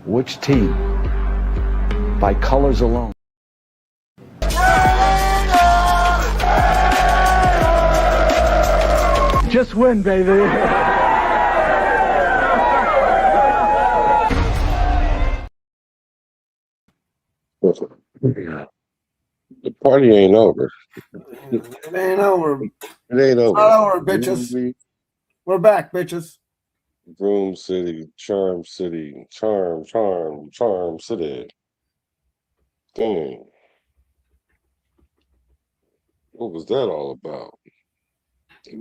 Which team? By colors alone. Just win, baby. The party ain't over. It ain't over. It ain't over. Not over, bitches. We're back, bitches. Broom City, Charm City, Charm City. Dang. What was that all about? I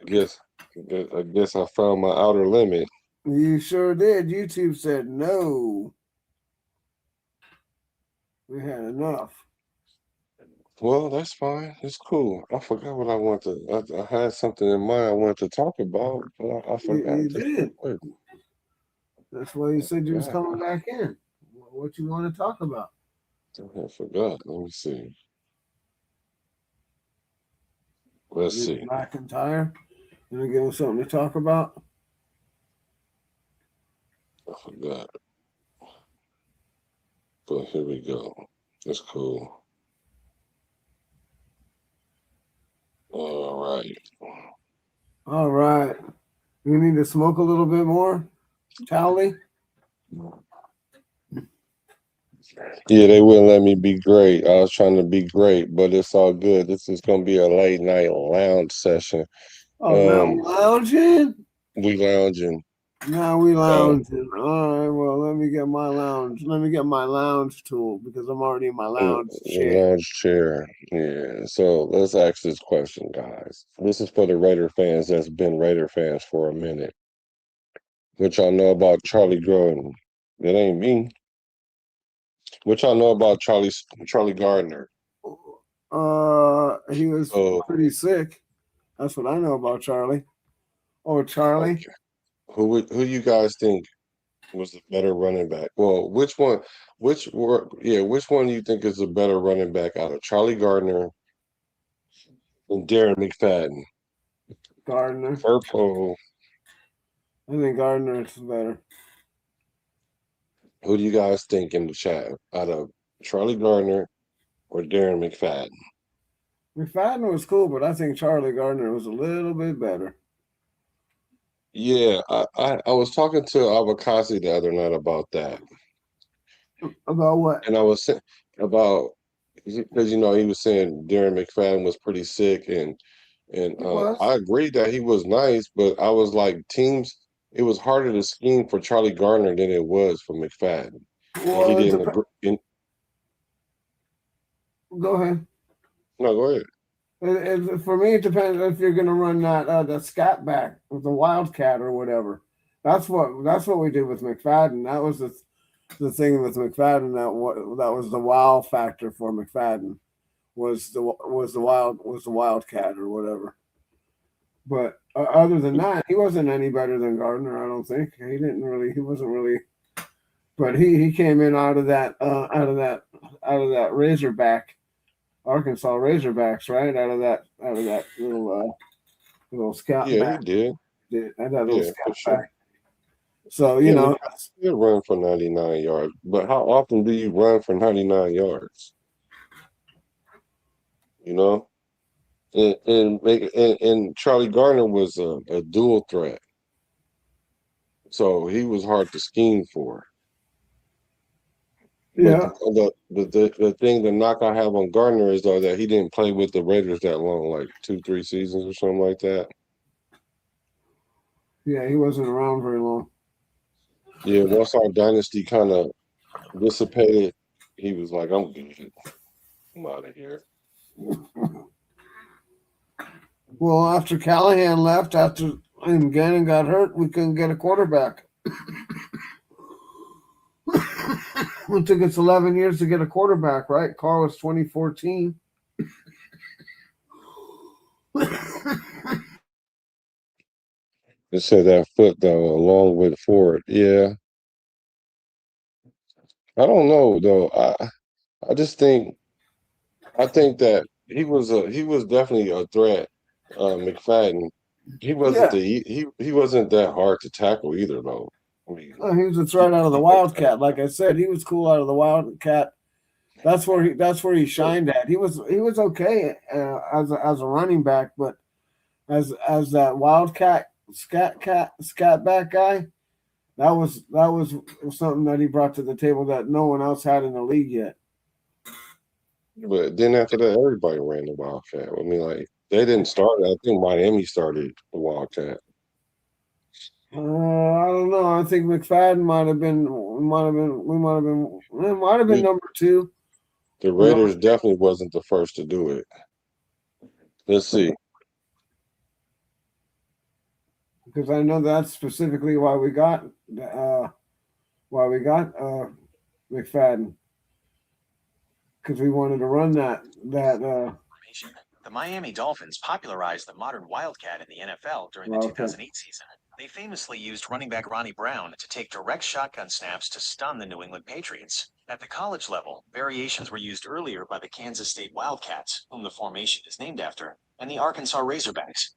guess I found my outer limit. You sure did. YouTube said no. We had enough. Well, that's fine. It's cool. I forgot what I wanted to. I had something in mind I wanted to talk about, but I forgot. You did. Wait. That's why you said you was coming back in. What you want to talk about? I forgot. Let me see. Let's see. Black and tire. You want to give us something to talk about? I forgot. But here we go. That's cool. All right. All right. You need to smoke a little bit more, Tally? Yeah, they wouldn't let me be great. I was trying to be great, but it's all good. This is gonna be a late night lounge session. Oh, now lounging? We lounging. Now we lounging. All right, well, let me get my lounge tool because I'm already in my lounge chair. Lounge chair. Yeah. So let's ask this question, guys. This is for the Raider fans that's been Raider fans for a minute. What y'all know about Charlie Grodin? That ain't me. What y'all know about Charlie Gardner? He was pretty sick. That's what I know about Charlie. Oh, Charlie. Okay. Who you guys think was the better running back? Well, which one do you think is a better running back out of Charlie Gardner and Darren McFadden? Gardner. Purple. I think Gardner is better. Who do you guys think in the chat out of Charlie Gardner or Darren McFadden? McFadden was cool, but I think Charlie Gardner was a little bit better. Yeah, I was talking to Avocasi the other night about that. About what? And I was saying about because he was saying Darren McFadden was pretty sick, and I agreed that he was nice, but I was like, it was harder to scheme for Charlie Gardner than it was for McFadden. Well, he didn't go ahead. No, go ahead. For me, it depends if you're going to run the scat back with the Wildcat or whatever. That's what we did with McFadden. That was the thing with McFadden that was the wow factor for McFadden was the Wildcat or whatever. But other than that, he wasn't any better than Gardner. I don't think he wasn't really. But he came in out of that Razorback. Arkansas Razorbacks, right? Out of that little scout. Yeah, back. he did. That little scout sure. back. So he run for 99 yards, but how often do you run for 99 yards? And Charlie Gardner was a dual threat, so he was hard to scheme for. Yeah. But the knock I have on Gardner is though that he didn't play with the Raiders that long, like 2-3 seasons or something like that. Yeah, he wasn't around very long. Yeah, once our dynasty kind of dissipated, he was like, "I'm good. I'm out of here." Well, after Callahan left, and Gannon got hurt, we couldn't get a quarterback. It took us 11 years to get a quarterback, right? Carr was 2014. It said that foot though, along with Ford. Yeah, I don't know though. I just think that he was definitely a threat. McFadden, he wasn't he wasn't that hard to tackle either though. I mean, Oh, he was a threat out of the Wildcat. Like I said, he was cool out of the Wildcat. That's where he shined at. He was okay as a running back, but as that Wildcat scat back guy, that was something that he brought to the table that no one else had in the league yet. but then after that, everybody ran the Wildcat. I mean, like they didn't start it. I think Miami started the Wildcat. I don't know. I think McFadden might have been We, number two the or number Raiders definitely wasn't the first to do it. Let's see. because I know that's specifically why we got McFadden because we wanted to run that The Miami Dolphins popularized the modern Wildcat in the NFL during the Wildcat. 2008 season. They famously used running back Ronnie Brown to take direct shotgun snaps to stun the New England Patriots. At the college level, variations were used earlier by the Kansas State Wildcats, whom the formation is named after, and the Arkansas Razorbacks.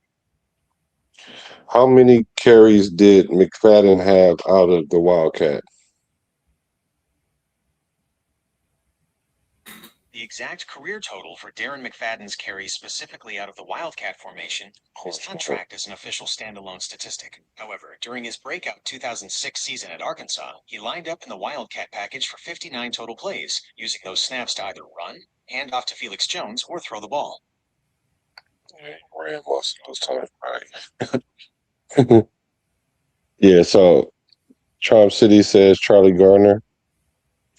How many carries did McFadden have out of the Wildcat? The exact career total for Darren McFadden's carries specifically out of the Wildcat formation is not tracked as an official standalone statistic. However, during his breakout 2006 season at Arkansas, he lined up in the Wildcat package for 59 total plays, using those snaps to either run, hand off to Felix Jones, or throw the ball. Yeah, he ran most of those times, right? Yeah, so Charm City says Charlie Gardner.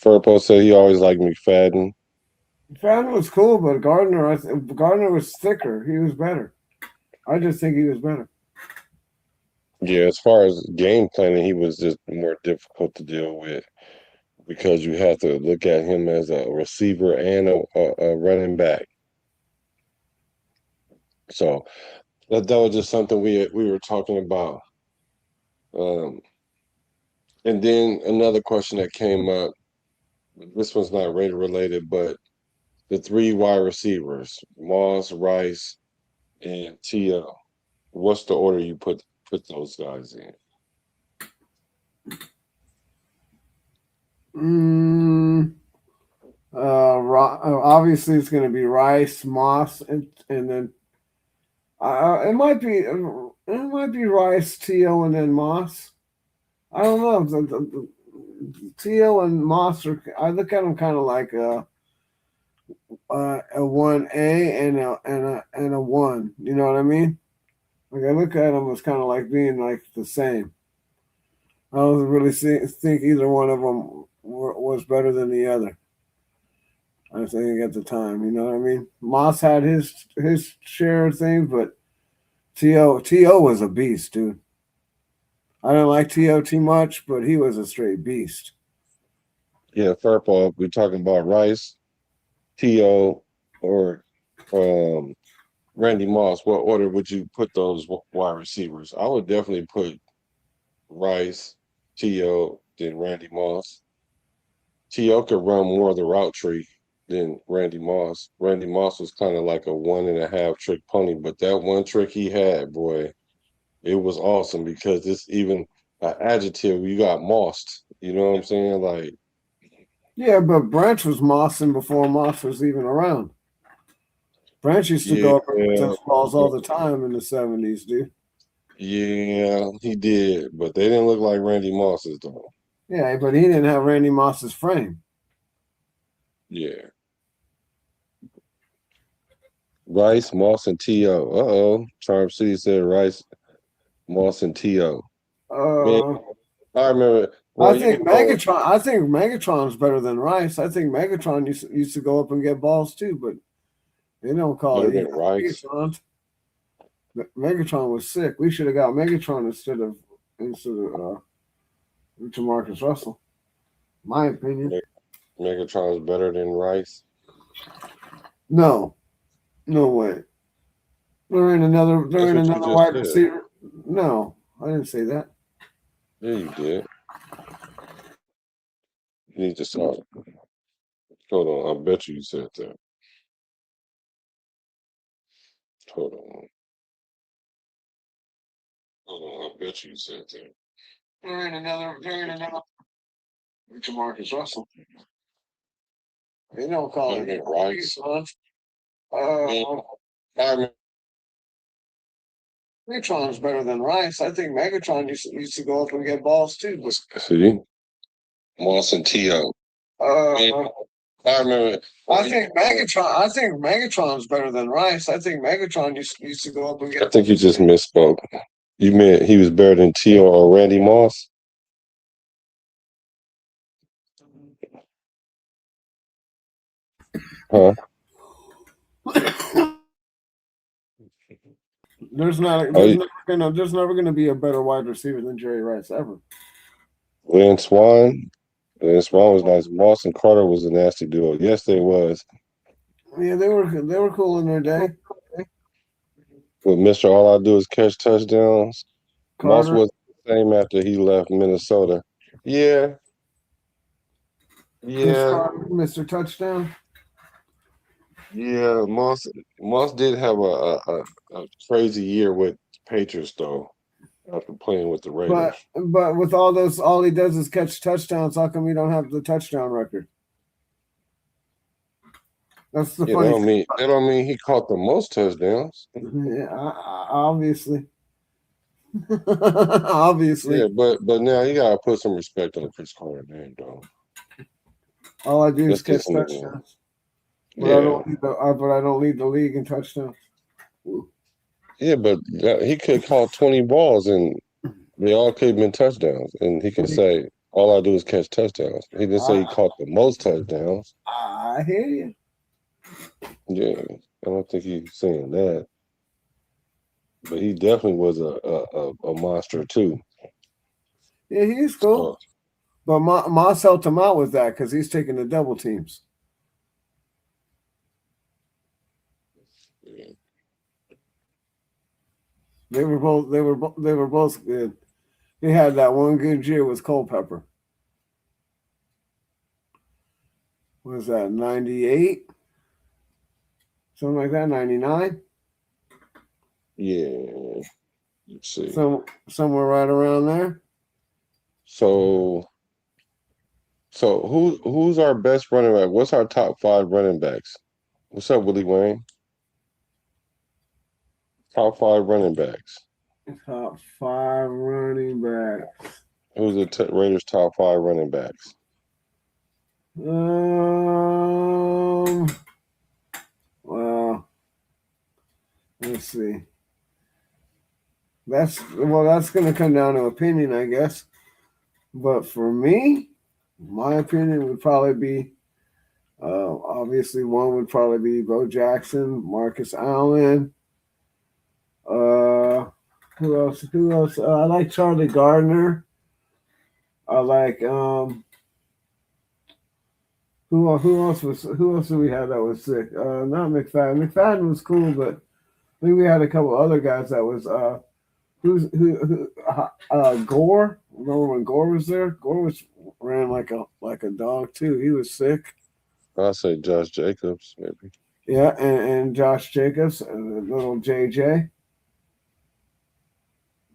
Furpo said he always liked McFadden. McFadden was cool, but Gardner was thicker. He was better. I just think he was better. Yeah, as far as game planning, he was just more difficult to deal with because you have to look at him as a receiver and a running back. So that was just something we were talking about. Um, and then another question that came up. This one's not Raider related, but the three wide receivers, Moss, Rice, and TL. What's the order you put those guys in? Obviously, it's going to be Rice, Moss, and then it might be Rice, T.O., and then Moss. I don't know. T.O. and Moss I look at them kind of like a 1A and a 1. You know what I mean? Like I look at them as kind of like being like the same. I don't really think either one of them was better than the other. I think at the time, you know what I mean. Moss had his share of things, but To was a beast, dude. I didn't like To too much, but he was a straight beast. Yeah, Furpo, we're talking about Rice, T.O., or Randy Moss. What order would you put those wide receivers? I would definitely put Rice, T.O., then Randy Moss. T.O. could run more of the route tree than Randy Moss. Randy Moss was kind of like a 1.5 trick pony, but that one trick he had, boy, it was awesome because it's even an adjective. You got mossed. You know what I'm saying? Like, Yeah, but Branch was mossing before Moss was even around. Branch used to yeah, go up and those balls all the time in the 70s, dude. yeah, he did, but they didn't look like Randy Moss's though. Yeah, but he didn't have Randy Moss's frame. Yeah, Rice, Moss, and T.O. Uh-oh, Charm City said Rice, Moss, and T.O. Man, Uh, I remember. I Well, you think can go Megatron. I think Megatron's better than Rice. I think Megatron used to go up and get balls too, but they don't call better it than Rice. Megatron. Megatron was sick. We should have got Megatron instead of Jamarcus Russell. My opinion. Megatron's better than Rice. No, no way. They're in That's what you another just wide said. receiver. No, I didn't say that. Yeah, you did. You need to stop. Hold on, I bet you said that. Hold on. Hold on, I bet you said that. They're in another. To Marcus Russell. They don't call it Rice. Uh, I remember Megatron's better than Rice. I think Megatron used to go up and get balls too. see Moss and T.O. I remember. I think Megatron's better than Rice. I think Megatron used to go up and get. I think you just misspoke. You meant he was better than T.O. or Randy Moss? Huh? There's never gonna be a better wide receiver than Jerry Rice ever. Lynn Swan. Lynn Swan was nice. Moss and Carter was a nasty duo. Yes, they was. Yeah, they were cool in their day. With Mr. All I Do Is Catch Touchdowns. Moss Carter, was the same after he left Minnesota. Yeah. Yeah. Mr. Touchdown. Yeah. Moss did have a crazy year with Patriots though, after playing with the Raiders. But with all he does is catch touchdowns. How come we don't have the touchdown record? That's the funny thing. That don't mean he caught the most touchdowns. Yeah, obviously. Obviously. Yeah, but now you gotta put some respect on Chris Carter name, though. All I do is That's catch just me. touchdowns. But Yeah. I don't lead the league in touchdowns. Yeah, but he could call 20 balls and they all could have been touchdowns. And he could say, all I do is catch touchdowns. He didn't say he caught the most touchdowns. I hear you. Yeah, I don't think he's saying that. But he definitely was a monster too. Yeah, he's cool. But Moss helped him out with that because he's taking the double teams. Yeah. They were both good. He had that one good year with Culpepper. What was that, 98? Something like that, 99? Yeah. Let's see. Somewhere right around there. So who's our best running back? What's our top 5 running backs? What's up, Willie Wayne? Top 5 running backs. Top 5 running backs. Who's the Raiders' top 5 running backs? Well, let's see. That's going to come down to opinion, I guess. But for me, my opinion would probably be, obviously, one would probably be Bo Jackson, Marcus Allen. Who else? I like Charlie Gardner. I like who else did we have that was sick? Not McFadden. McFadden was cool, but I think we had a couple other guys that was Gore. Remember when Gore was there? Gore ran like a dog too. He was sick. I'll say Josh Jacobs, maybe. Yeah, and Josh Jacobs and little JJ.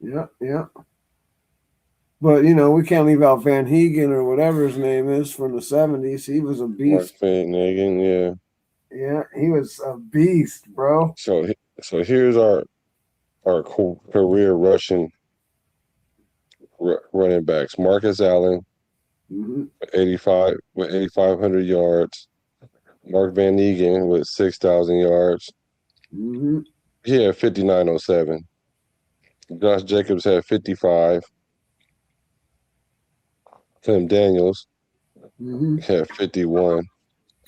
Yeah. But we can't leave out Van Heegen or whatever his name is from the 70s. He was a beast. Mark Payton, yeah. Yeah, he was a beast, bro. So here's our career rushing running backs. Marcus Allen, 8,500 yards. Mark Van Eegen with 6,000 yards. He had 5,907. Josh Jacobs had 55. Tim Daniels had 51.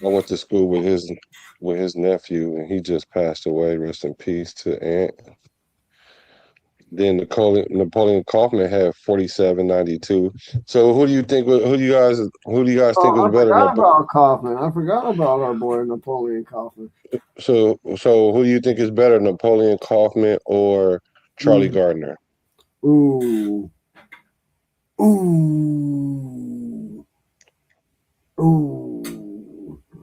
I went to school with his nephew, and he just passed away. Rest in peace to Aunt. Then Napoleon Kaufman had 47.92. So who do you guys think was better? I forgot about Kaufman. I forgot about our boy Napoleon Kaufman. So who do you think is better, Napoleon Kaufman or Charlie Gardner? Ooh.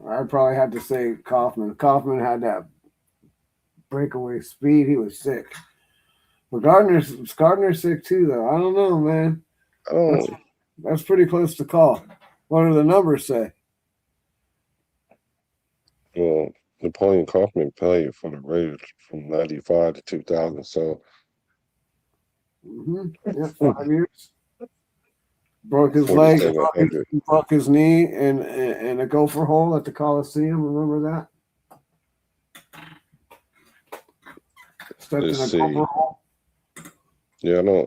I'd probably have to say Kaufman. Kaufman had that breakaway speed. He was sick. But Gardner's sick too, though. I don't know, man. I don't. That's pretty close to call. What do the numbers say? Well, Napoleon Kaufman played for the Raiders from '95 to 2000. So Yeah, 5 years. Broke his leg, 4,700. broke his knee in a gopher hole at the Coliseum. Remember that? Stepped Let's in a see. gopher hole. Yeah, I know.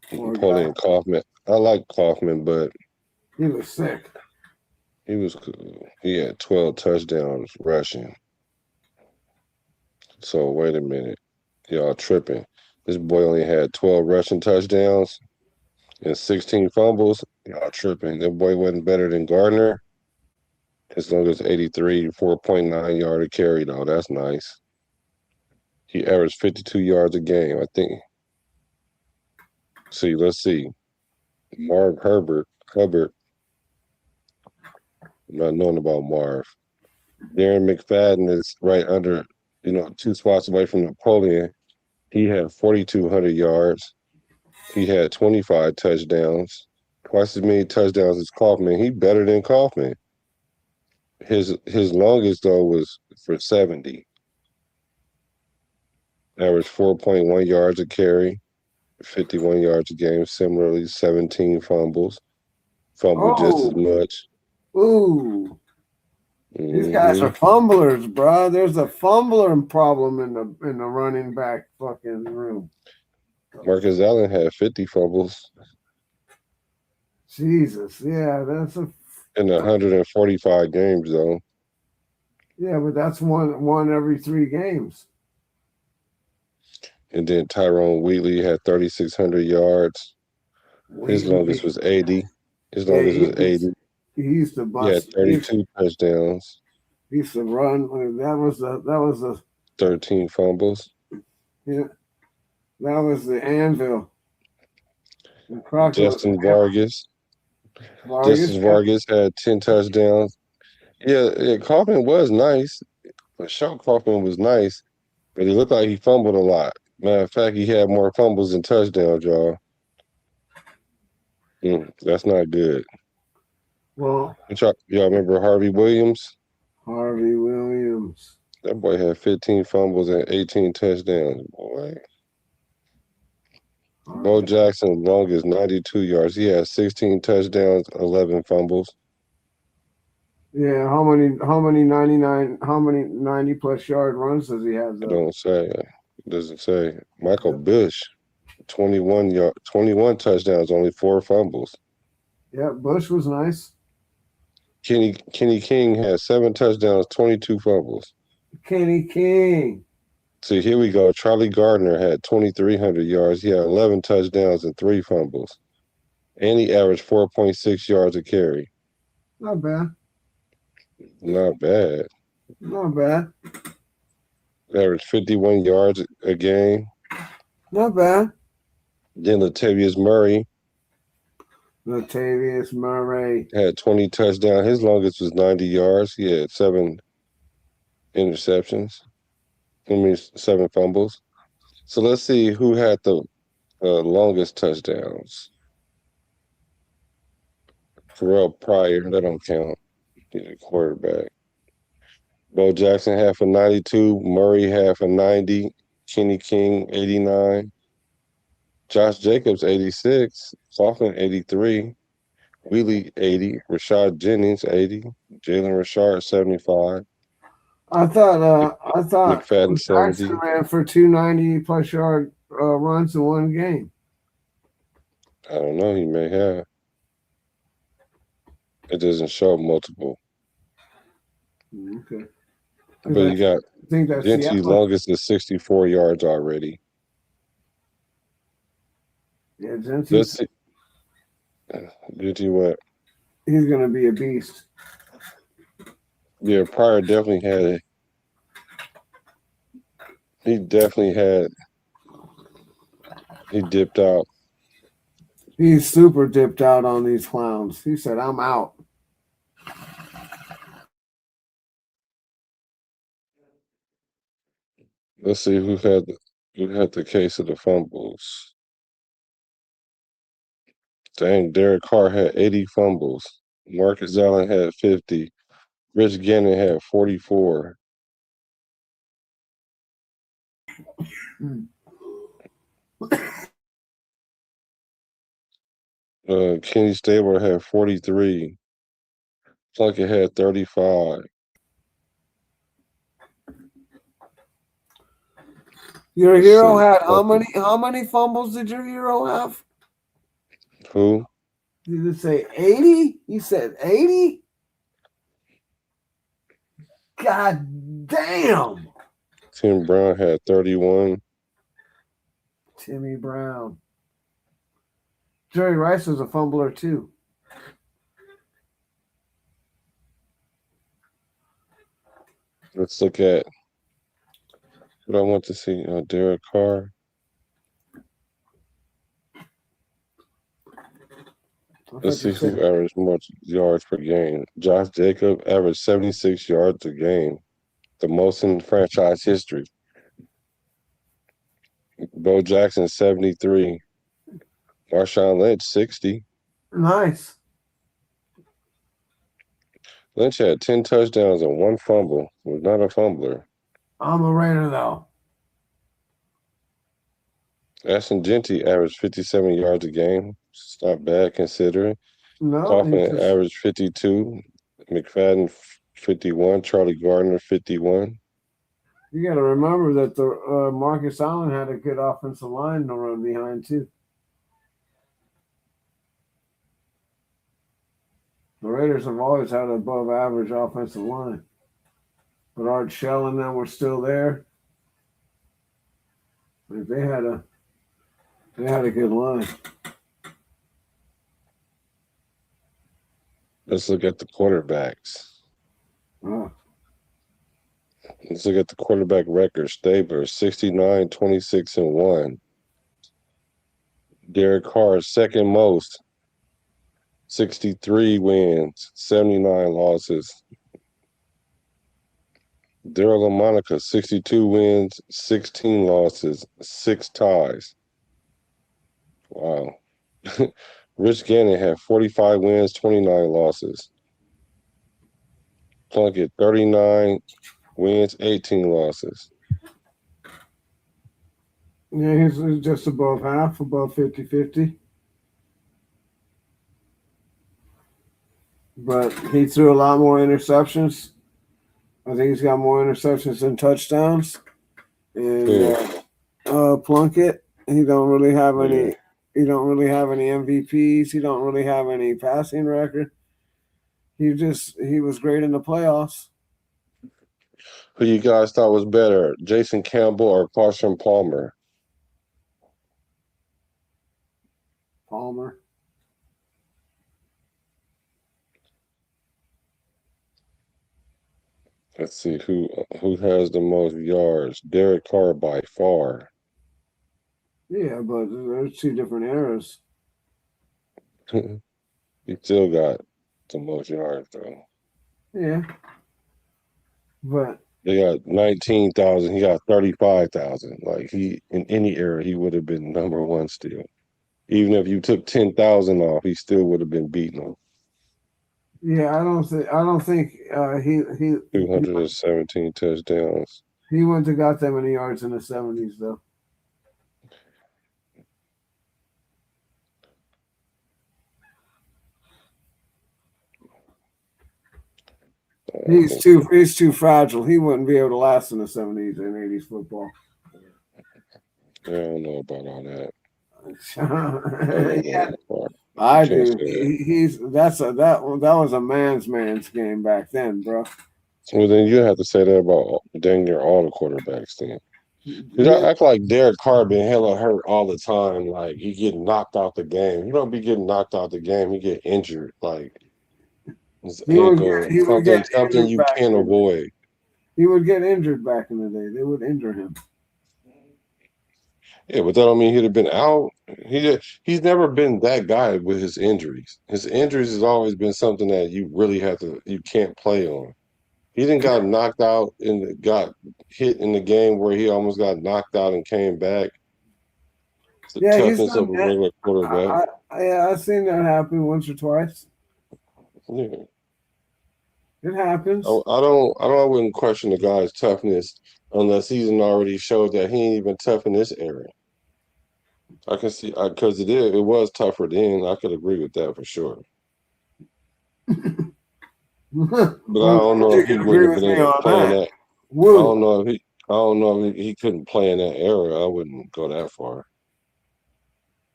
Poor guy. Napoleon Kaufman. I like Kaufman, but He was sick. he was cool. He had 12 touchdowns rushing. So wait a minute, y'all tripping. This boy only had 12 rushing touchdowns and 16 fumbles. Y'all tripping. That boy wasn't better than Gardner. As long as 83, 4.9 yard a carry, though. That's nice. He averaged 52 yards a game, I think. See, let's see. Marv Hubbard, not knowing about Marv. Darren McFadden is right under, 2 spots away from Napoleon. He had 4,200 yards. He had 25 touchdowns, twice as many touchdowns as Kaufman. He better than Kaufman. His longest though was for 70. Averaged 4.1 yards a carry, 51 yards a game. Similarly, 17 fumbles, fumbled just as Oh, much. ooh. These guys Hmm. are fumblers, bro. There's a fumbler problem in the running back fucking room. Marcus Allen had 50 fumbles Jesus, yeah, in 145 games though. but that's one every 3 games. And then Tyrone Wheatley had 3,600 yards. His longest Wheatley, was 80. His yeah, longest was 80. he used to He had bust. 32 touchdowns, He used to run. That was 13 fumbles. yeah, that was the anvil. And Crockett was Justin Vargas. Vargas. Justin Vargas had 10 touchdowns. Yeah, Kaufman was nice. For sure, Kaufman was nice, but he looked like he fumbled a lot. Matter of fact, he had more fumbles than touchdowns, y'all. That's not good. Well, Y'all remember Harvey Williams? Harvey Williams. That boy had 15 fumbles and 18 touchdowns. Boy. Bo Jackson, longest 92 yards. He had 16 touchdowns, 11 fumbles. Yeah, how many 99 how many 90 plus yard runs does he have It though? don't say. It doesn't say. Michael Bush, 21 touchdowns, only 4 fumbles. Yeah, Bush was nice. Kenny King had 7 touchdowns, 22 fumbles. Kenny King. See, here we go. Charlie Gardner had 2,300 yards. He had 11 touchdowns and 3 fumbles. And he averaged 4.6 yards a carry. Not bad. Not bad. Not bad. Averaged 51 yards a game. Not bad. Then Latavius Murray Latavius Murray. had 20 touchdowns. His longest was 90 yards. He had 7 interceptions. 7 fumbles. So let's see who had the longest touchdowns. Terrell Pryor, that don't count. He's a quarterback. Bo Jackson had for 92. Murray had for 90. Kenny King, 89. Josh Jacobs, 86. Kaufman, 83. Wheatley, 80. Rashad Jennings, 80. Jalen Richard, 75. I thought McFadden, Jackson 70. ran for 290 plus yard runs in one game. I don't know. He may have. It doesn't show multiple. Okay. But you got I think that's Gentry's longest is 64 yards already. Yeah, Let's see. Gentry what? He's gonna be a beast. Yeah, Pryor definitely had it. He definitely had. He dipped out. He's super dipped out on these clowns. He said, "I'm out." Let's see who had the case of the fumbles. Dang, Derek Carr had 80 fumbles. Marcus Allen had 50. Rich Gannon had 44. Kenny Stabler had 43. Plunkett had 35. Your hero See, had how many fumbles did your hero have? who? Did you say 80? You said 80? God damn. Tim Brown had 31. Timmy Brown. Jerry Rice was a fumbler too. Let's look at what I want to see. Derek Carr. Let's see who averaged more yards per game. Josh Jacobs averaged 76 yards a game, the most in franchise history. Bo Jackson, 73. Marshawn Lynch, 60. Nice. Lynch had 10 touchdowns and 1 fumble. Was not a fumbler. I'm a Raider though. Ashton Genty averaged 57 yards a game. It's not bad considering. No, Kaufman averaged 52. McFadden, 51. Charlie Gardner, 51. you got to remember that the Marcus Allen had a good offensive line to run behind too. The Raiders have always had an above average offensive line. But Art Shell and them were still there. They had a good line. Let's look at the quarterbacks. Oh. Let's look at the quarterback record. Stabler, 69, 26, and 1. Derek Carr, second most, 63 wins, 79 losses. Daryl LaMonica, 62 wins, 16 losses, 6 ties. Wow. Rich Gannon had 45 wins, 29 losses. Plunkett, 39 wins, 18 losses. Yeah, he's just above half, above 50-50. But he threw a lot more interceptions. I think he's got more interceptions than touchdowns. And Plunkett, he don't really have any. He don't really have any MVPs. He don't really have any passing record. He was great in the playoffs. Who you guys thought was better, Jason Campbell or Carson Palmer? Palmer. Let's see who has the most yards. Derek Carr by far. Yeah, but there's two different eras. He still got the most yards though. Yeah, but they got 19,000. He got 35,000. Like he in any era he would have been number one still. Even if you took 10,000 off, he still would have been beating him. Yeah, I don't think he 217 touchdowns. He wouldn't have got that many yards in the 70s though. He's too fragile. He wouldn't be able to last in the 70s and 80s football. Yeah, I don't know about all that. Yeah, I do. That was a man's game back then, bro. Well, then you have to say that about dang near all the quarterbacks then. I act like Derek Carr been hella hurt all the time. Like he getting knocked out the game. He don't be getting knocked out the game. He get injured. Like his ankle, something you can't avoid. He would get injured back in the day. They would injure him. Yeah, but that don't mean he'd have been out. He's never been that guy with his injuries. His injuries has always been something that you can't play on. He didn't got knocked out and got hit in the game where he almost got knocked out and came back. It's the toughness of a regular quarterback. Yeah, I've seen that happen once or twice. Yeah. It happens. I wouldn't question the guy's toughness unless he's already showed that he ain't even tough in this area. I can see because it was tougher then. I could agree with that for sure. But I don't know You if he can agree wouldn't have with been me able to on play in that. that. Woo. I don't know if he couldn't play in that era. I wouldn't go that far.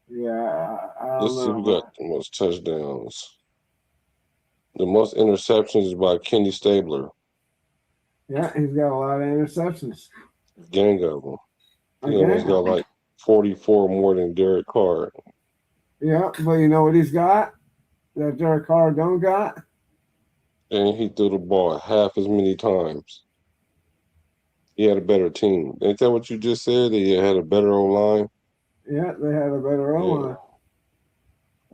Yeah, I don't Let's see who know. got the most touchdowns. The most interceptions is by Kenny Stabler. Yeah, he's got a lot of interceptions. Gang of them. He Okay. almost got like 44 more than Derek Carr. Yeah, but you know what he's got that Derek Carr don't got? And he threw the ball half as many times. He had a better team. Ain't that what you just said? He had a better O-line? Yeah, they had a better O Yeah. line.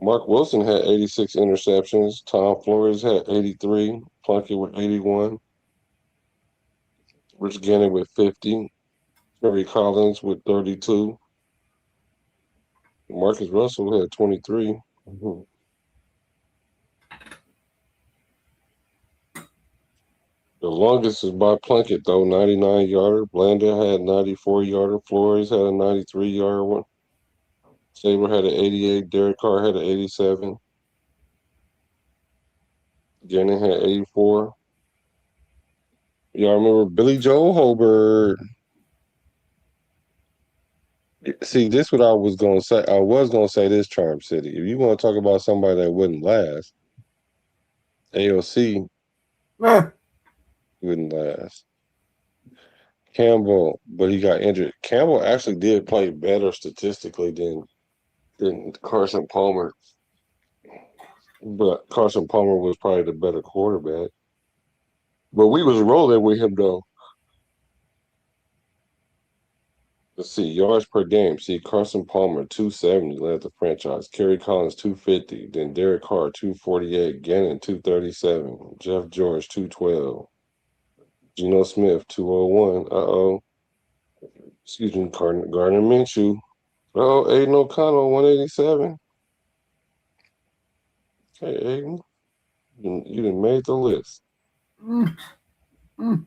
Mark Wilson had 86 interceptions. Tom Flores had 83. Plunkett with 81. Rich Gannon with 50. Terry Collins with 32. Marcus Russell had 23. Mhm. The longest is by Plunkett, though, 99-yarder. Blanda had 94-yarder. Flores had a 93-yarder one. Saber had an 88. Derek Carr had an 87. Gannon had 84. Y'all remember Billy Joe Hobert? See, this what I was gonna say. I was gonna say this, Charm City. If you want to talk about somebody that wouldn't last, AOC Ah, wouldn't last. Campbell, but he got injured. Campbell actually did play better statistically than Carson Palmer, but Carson Palmer was probably the better quarterback. But we was rolling with him though. Let's see, yards per game. See, Carson Palmer, 270, led the franchise. Kerry Collins, 250. Then Derek Carr, 248. Gannon, 237. Jeff George, 212. Geno Smith, 201. Uh-oh. Excuse me, Gardner Minshew. Uh-oh, Aiden O'Connell, 187. Hey, Aiden, you done made the list. mm, mm.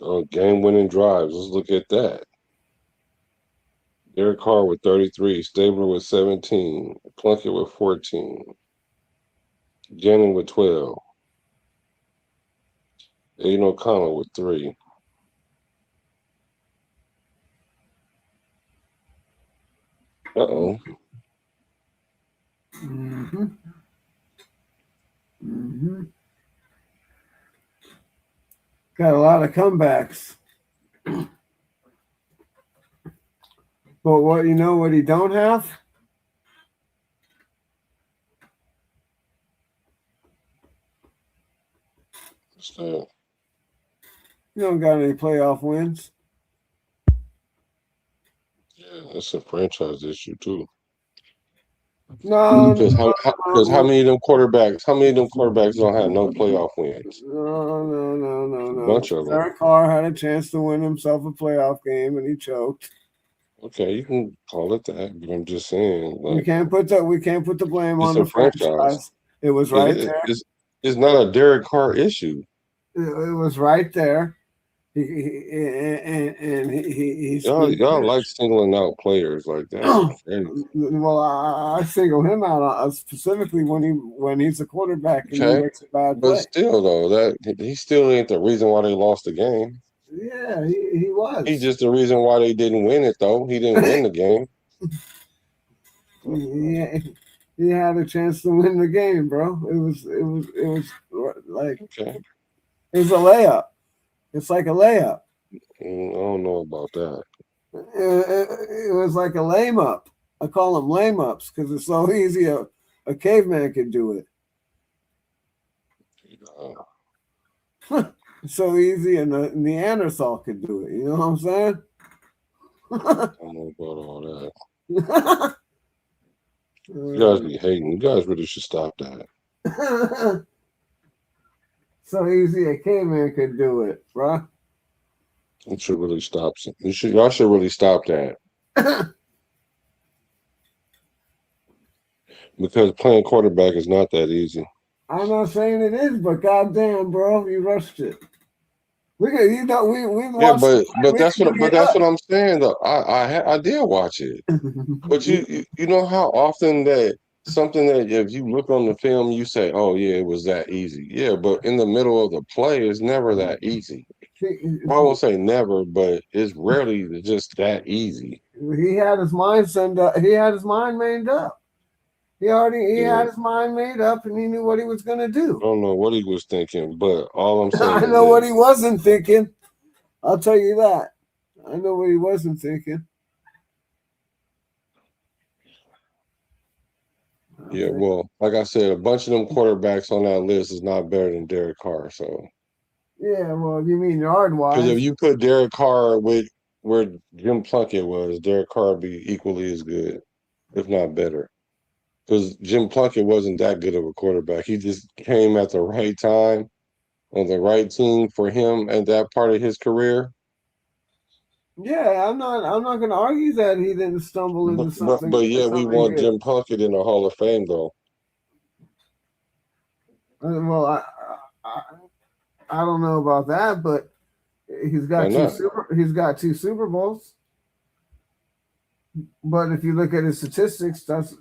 Oh, game-winning drives. Let's look at that. Derek Carr with 33. Stabler with 17. Plunkett with 14. Gannon with 12. Aiden O'Connell with 3. Uh-oh. Mm-hmm. Mm-hmm. Got a lot of comebacks. But what you know what he don't have? So, You don't got any playoff wins. yeah, that's a franchise issue too. No, Because how no, many of them quarterbacks don't have no playoff wins? no. A bunch of them. Derek Carr had a chance to win himself a playoff game and he choked. Okay, you can call it that, but I'm just saying, We like, can't put the blame it's on a the franchise. franchise. It was It right is. there. It's not a Derek Carr issue. It was right there. He screwed Y'all the like singling out players like that's pitch. crazy. Well, I single him out specifically when he's a quarterback and he Okay, makes a bad but play. still though, that he still ain't the reason why they lost the game. Yeah, he He's was. just the reason why they didn't win it though. He didn't win the game. Yeah, he had a chance to win the game, bro. It was like Okay, it was a layup. It's like a layup. I don't know about that. It was like a lame up. I call them lame ups because it's so easy. A caveman could do it. It's so easy, and a Neanderthal could do it. You know what I'm saying? I don't know about all that. You guys be hating. You guys really should stop that. So easy, a caveman could do it, bro. You should really stop. Y'all should really stop that. because playing quarterback is not that easy. I'm not saying it is, but goddamn, bro, you rushed it. We could, you know, we Yeah, watched. but We that's could what get I'm saying though. I did watch it, but up. you know how often that something that if you look on the film you say, oh yeah, it was that easy. Yeah, but in the middle of the play, it's never that easy. Well, I won't say never, but it's rarely just that easy. He had his mind sent up. He had his mind made up. He Yeah, had his mind made up, and he knew what he was going to I do. don't know what he was thinking, but all I'm saying I is know what he this. wasn't thinking. I'll tell you that. I know what he wasn't thinking. Yeah, well, like I said, a bunch of them quarterbacks on that list is not better than Derek Carr. So, Yeah, well, you mean yard because if wise? you put Derek Carr with where Jim Plunkett was, Derek Carr would be equally as good, if not better. Because Jim Plunkett wasn't that good of a quarterback. He just came at the right time on the right team for him at that part of his career. Yeah, I'm not. I'm not going to argue that he didn't stumble into But yeah, we something want good. Jim Plunkett in the Hall of Fame though. Well, I, I don't know about that, but Why not? He's got two Super Bowls. But if you look at his statistics, that's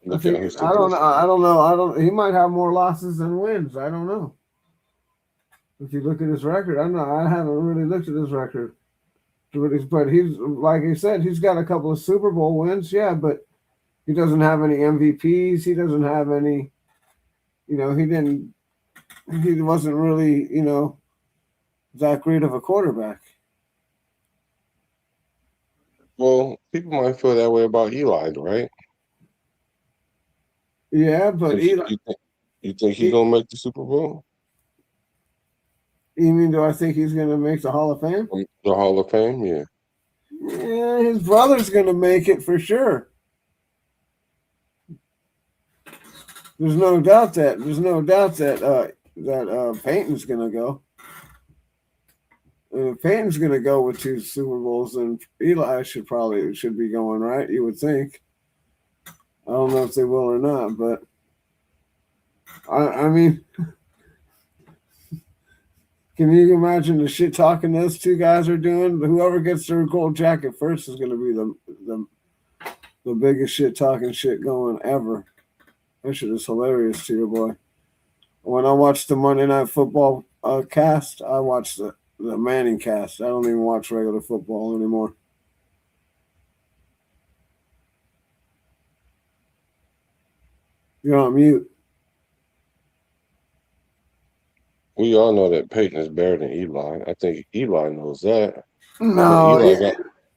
I Look at think his I don't know. statistics. I don't know. I don't. He might have more losses than wins. I don't know. If you look at his record, I know I haven't really looked at his record. But he's like you said, he's got a couple of Super Bowl wins. Yeah, but he doesn't have any MVPs. He doesn't have any. He didn't. He wasn't really that great of a quarterback. Well, people might feel that way about Eli, right? Yeah, but Eli. You think he He, gonna make the Super Bowl? you mean do I think he's going to make the Hall of Fame? The Hall of Fame? Yeah. Yeah, his brother's going to make it for sure. There's no doubt that Peyton's going to go. If Peyton's going to go with two Super Bowls, then Eli should be going, right? You would think. I don't know if they will or not, but I mean, can you imagine the shit talking those two guys are doing? Whoever gets their gold jacket first is going to be the biggest shit talking shit going ever. That shit is hilarious to your boy. When I watch the Monday Night Football cast, I watch the Manning cast. I don't even watch regular football anymore. You're on mute. We all know that Peyton is better than Eli. I think Eli knows that. But No, Eli got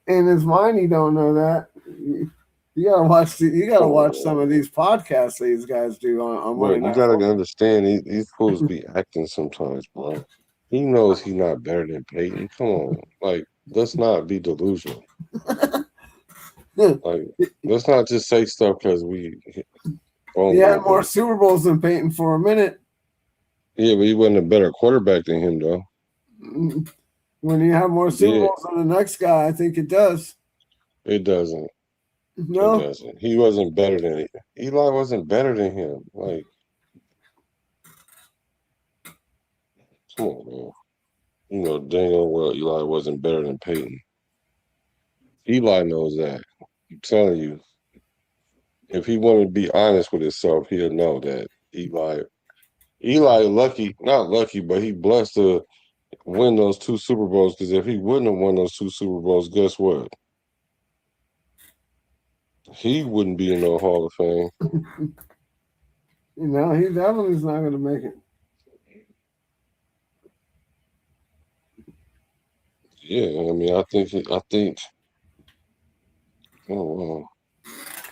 in his mind, he don't know that. You gotta watch. You gotta watch some of these podcasts these guys do on bro, Monday you Night gotta Football. understand these fools be acting sometimes, bro. He knows he's not better than Peyton. Come on. Like, let's not be delusional. Like, let's not just say stuff because we He won't had with more it. Super Bowls than Peyton for a minute. Yeah, but he wasn't a better quarterback than him though. When you have more He Super did. Bowls than the next guy, I think it does. It doesn't. It No, doesn't. He wasn't better than it. Eli wasn't better than him. Like, come on, man. You know dang old well Eli wasn't better than Peyton. Eli knows that. I'm telling you, if he wanted to be honest with himself, he'll know that Eli lucky, not lucky, but he blessed to win those two Super Bowls. Because if he wouldn't have won those two Super Bowls, guess what? He wouldn't be in no Hall of Fame. he definitely's not going to make it. Yeah, I mean, I think. Oh wow.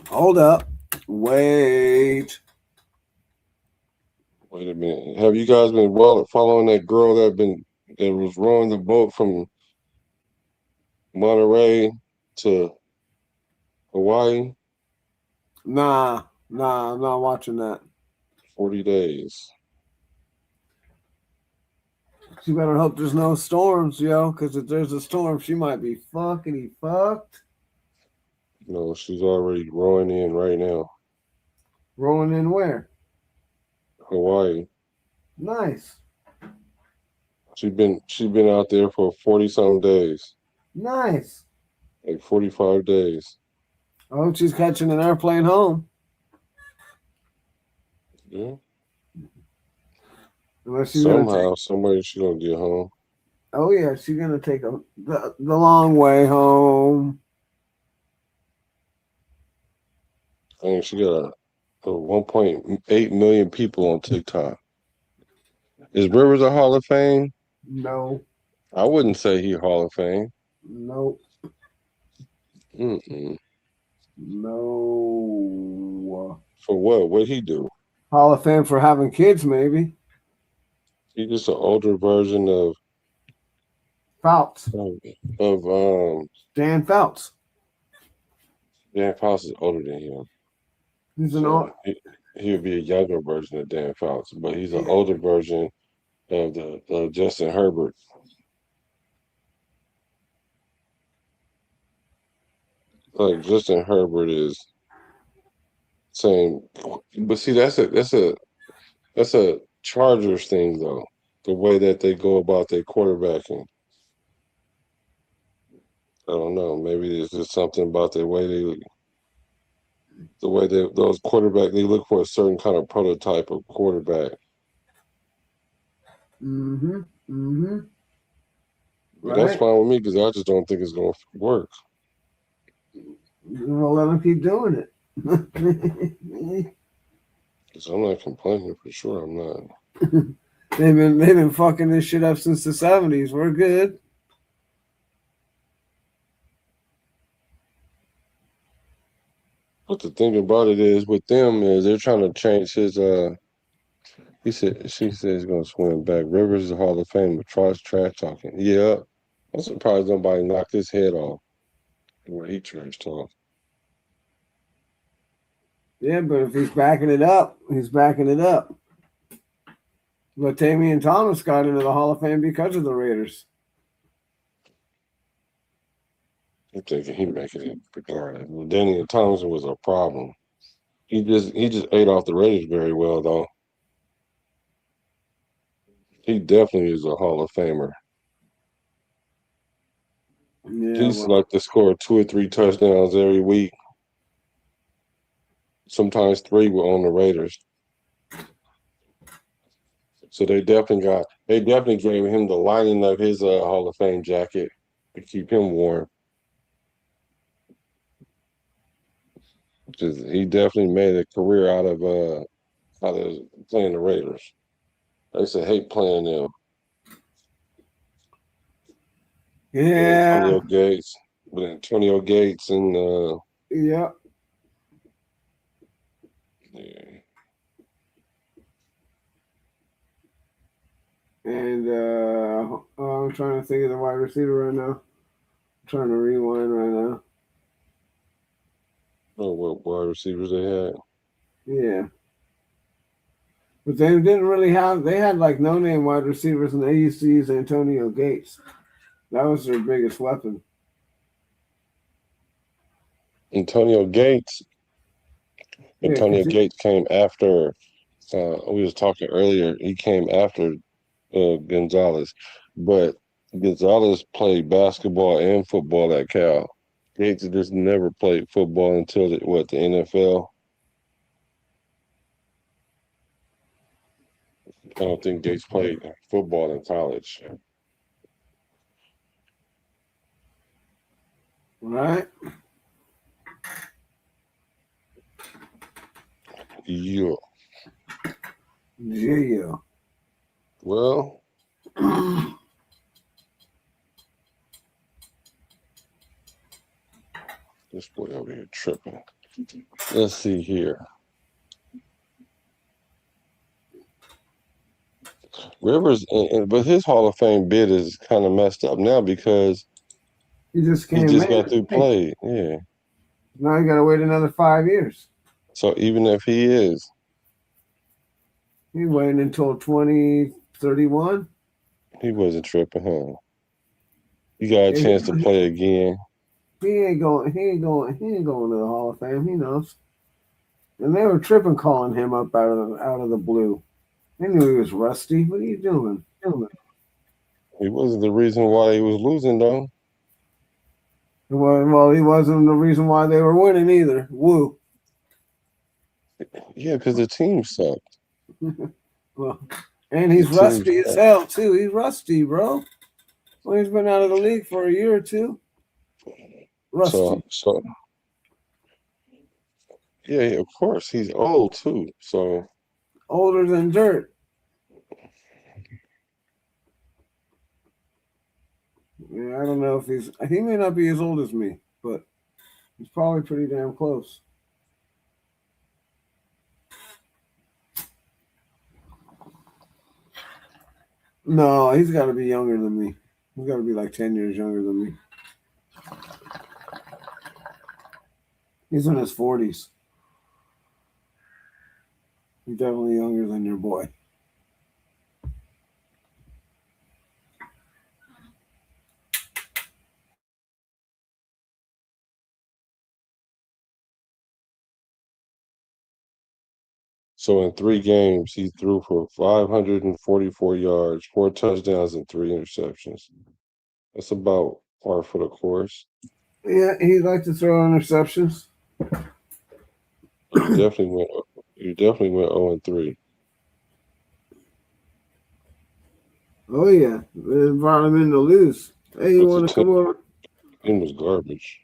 Hold up, wait. Wait a minute. Have you guys been following that girl that was rowing the boat from Monterey to Hawaii? Nah, I'm not watching that. 40 days. She better hope there's no storms, yo, because if there's a storm, she might be fucked. No, she's already rowing in right now. Rolling in where? Hawaii. Nice. She been out there for 40-something days. Nice. Like 45 days. I hope she's catching an airplane home. Yeah. Unless she's gonna take. Somehow, somewhere she gonna get home. Oh yeah, she's gonna take the long way home. I think she got a 1.8 million people on TikTok. Is Rivers a Hall of Fame? No, I wouldn't say he Hall of Fame. no, Mm-mm. no. For what? What'd he do? Hall of Fame for having kids, maybe. He's just an older version of Fouts. of, of Dan Fouts. Dan Fouts is older than him. He's an old. So he would be a younger version of Dan Fouts, but he's an Yeah. older version of the Justin Herbert. Like Justin Herbert is same, but see that's a Chargers thing though. The way that they go about their quarterbacking. I don't know. Maybe it's just something about the way they those quarterback they look for a certain kind of prototype of quarterback. Mm-hmm. Mm-hmm. But that's Right. fine with me because I just don't think it's gonna work. Well, let them keep doing it. Because I'm not complaining for sure. I'm not. they've been fucking this shit up since the 70s. We're good. But the thing about it is with them is they're trying to change his she said he's gonna swim back. Rivers is a Hall of Fame, but tries trash talking. Yeah. I'm surprised nobody knocked his head off where he trash talk. Yeah, but if he's backing it up, he's backing it up. But Latavian Thomas got into the Hall of Fame because of the Raiders. I'm thinking he making it regardless. Well, Daniel Thompson was a problem. He just ate off the Raiders very well though. He definitely is a Hall of Famer. Yeah, He's well, like to score 2 or 3 touchdowns every week. Sometimes 3 were on the Raiders. So they definitely gave him the lining of his Hall of Fame jacket to keep him warm. Because he definitely made a career out of playing the Raiders. I used to hate playing them. yeah, With Antonio Gates and yeah. yeah. And I'm trying to think of the wide receiver right now. I'm trying to rewind right now. Oh, what wide receivers they had. Yeah. But they didn't really have, they had like no name wide receivers, and they used to use Antonio Gates. That was their biggest weapon. Antonio Gates. Yeah, Antonio Gates came after. We was talking earlier. He came after Gonzalez, but Gonzalez played basketball and football at Cal. Gates just never played football until the NFL. I don't think Gates played football in college. right? Yeah. Yeah. Well, this boy over here tripping. Let's see here. Rivers, but his Hall of Fame bid is kind of messed up now because He just he came just in. got through play. Yeah. Now you got to wait another 5 years. So even if he is, He waiting until 2031. he wasn't tripping, huh? He got a Yeah, chance to play again. He ain't going. He ain't going. He ain't going to the Hall of Fame. He knows. And they were tripping calling him up out of the blue. They knew he was rusty. What are you doing? He wasn't the reason why he was losing, though. Well, he wasn't the reason why they were winning either. Woo. Yeah, because the team sucked. Well, and The he's team rusty as sucked. hell too. He's rusty, bro. Well, he's been out of the league for a year or two. Rusty, So yeah, of course he's old too. So older than dirt. Yeah, I don't know if he may not be as old as me, but he's probably pretty damn close. No, he's got to be younger than me. He's got to be like 10 years younger than me. He's in his 40s. He's definitely younger than your boy. in 3 games he threw for 544 yards, 4 touchdowns, and 3 interceptions. That's about par for the course. Yeah, he liked to throw interceptions. You definitely went. You definitely went 0-3. Oh yeah, they brought him in to lose. Hey, you But the want to come over? team was garbage.